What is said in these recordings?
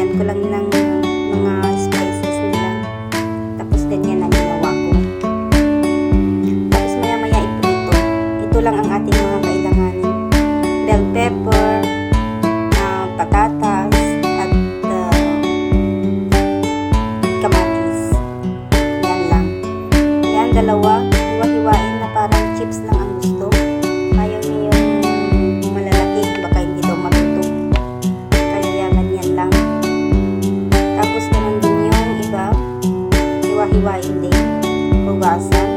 nilagyan ko lang ng mga spices nila. Tapos ganyan ang ginawa ko. Tapos maya-maya iprito. Ito lang ang ating mga kailanganin. Bell pepper, patatas, at kamatis. Yan lang. Yan, dalawa. Hiwa-hiwain na parang chips lang ang gusto. Ayaw niyo yung malalaki. Baka hindi daw matuto. Kaya ganyan lang. Tapos naman din yung iba. Hiwa-hiwain din. Hugasan.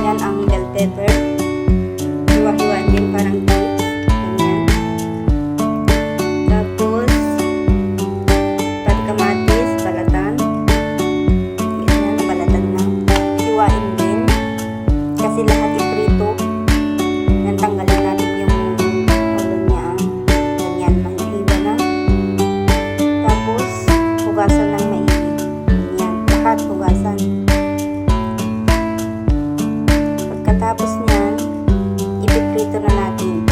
Yan ang bell pepper. Hiwa-hiwain din parang chips. Ganyan. Tapos pati kamatis, balatan. Ganyan, balatan na. Hiwain din. Kasi lahat iprito. Yan, tanggalin natin yung ulo niya. Ganyan, mahihiwa na. Tapos, hugasan ng maigi. Yan, lahat hugasan. Pagkatapos niyan, ipiprito na natin.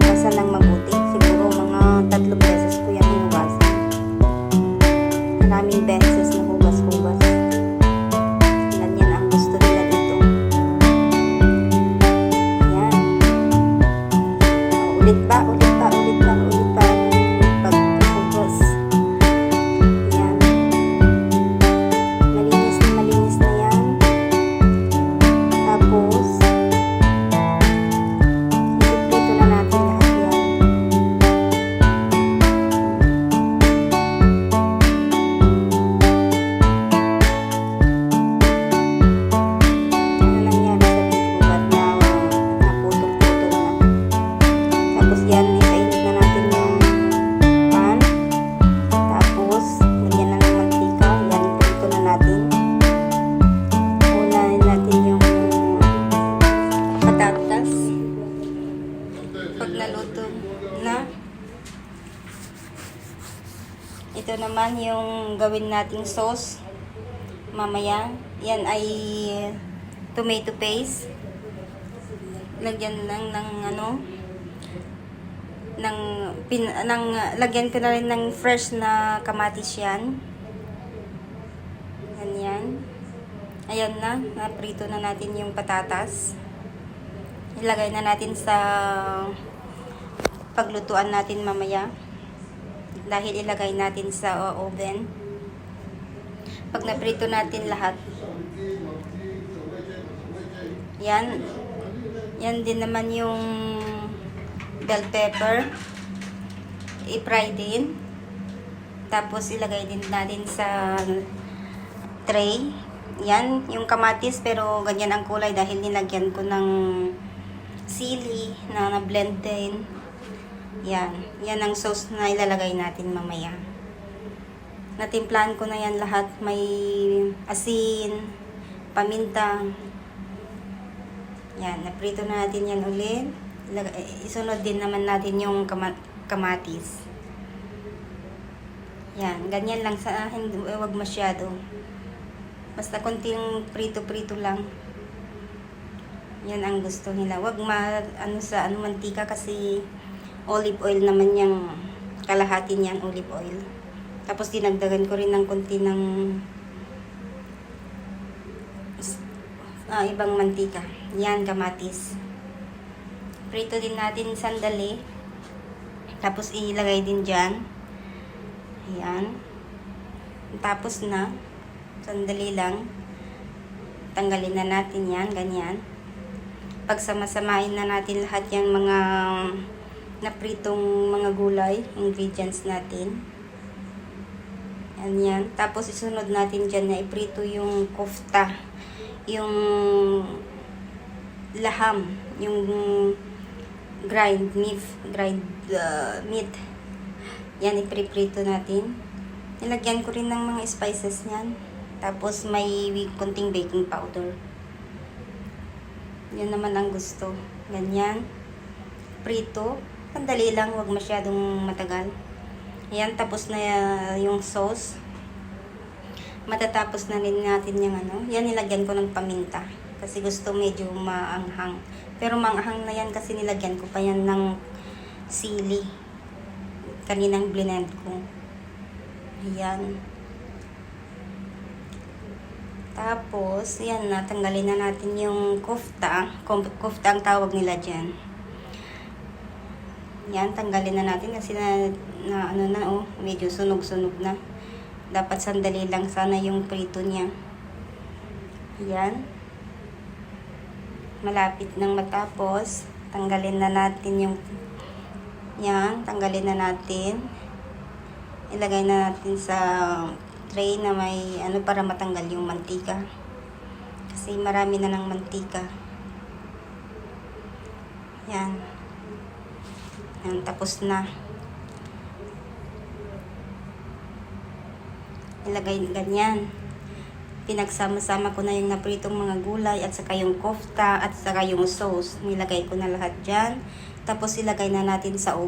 Hugasan ng mabuti. Siguro mga 3 beses ko yan hinugasan. Maraming beses na hugas-hugas. Ganyan ang gusto nila dito. Yan. Ulit pa, ulit pa, ulit pa, ulit pa. Paghugas. Yan. Malinis na yan. Tapos, ipiprito na natin lahat yan. Ano nangyari sa video? Ba't naputol-putol na? Tapos yan, ipainit na natin yung pan. Tapos, lagyan na ng mantika. Yan, iprito na natin. Unahin natin yung patatas. Pag naluto na, ito naman yung gawin nating sauce. Mamaya, yan ay tomato paste. Lagyan lang ng lagyan ko na rin ng fresh na kamatis yan. Ganyan. Ayan na, naprito na natin yung patatas. Ilagay na natin sa paglutuan natin mamaya. Dahil ilagay natin sa oven. Pag naprito natin lahat. Yan. Yan din naman yung bell pepper. I-fry din. Tapos ilagay din natin sa tray. Yan, yung kamatis pero ganyan ang kulay dahil nilagyan ko ng sili na na-blend din. Yan. Yan ang sauce na ilalagay natin mamaya. Natimplahan ko na yan lahat. May asin, paminta. Yan. Naprito na natin yan ulit. Isunod din naman natin yung kamatis. Yan. Ganyan lang sa akin. Huwag masyado. Basta konting prito-prito lang. Yan ang gusto nila. Huwag mantika kasi olive oil naman yung kalahati niyan, olive oil. Tapos dinagdagan ko rin ng konti ng ibang mantika. Yan, kamatis. Prito din natin sandali. Tapos ilagay din dyan. Yan. Tapos na. Sandali lang. Tanggalin na natin yan. Ganyan. Pagsamasamahin na natin lahat yung mga napritong mga gulay, ingredients natin. Yan. Tapos isunod natin dyan na iprito yung kofta. Yung laham. Yung grind meat. Yan, ipriprito natin. Nilagyan ko rin ng mga spices niyan. Tapos may konting baking powder. Yan naman ang gusto. Ganyan. Prito. Sandali lang, huwag masyadong matagal. Ayan, tapos na yung sauce. Matatapos na rin natin yung Yan, nilagyan ko ng paminta. Kasi gusto medyo maanghang. Pero maanghang na yan kasi nilagyan ko pa yan ng sili. Kaninang blend ko. Ayan. Tapos, yan na, tanggalin na natin yung kofta. Kofta ang tawag nila dyan. Yan, tanggalin na natin kasi medyo sunog-sunog na. Dapat sandali lang sana yung prito niya. Yan. Malapit nang matapos. Tanggalin na natin yung yan, tanggalin na natin. Ilagay na natin sa tray na may para matanggal yung mantika. Kasi marami na ng mantika. Yan. Yan, tapos na. Ilagay ganyan. Pinagsama-sama ko na yung napritong mga gulay at saka yung kofta at saka yung sauce. Nilagay ko na lahat dyan. Tapos ilagay na natin sa oven.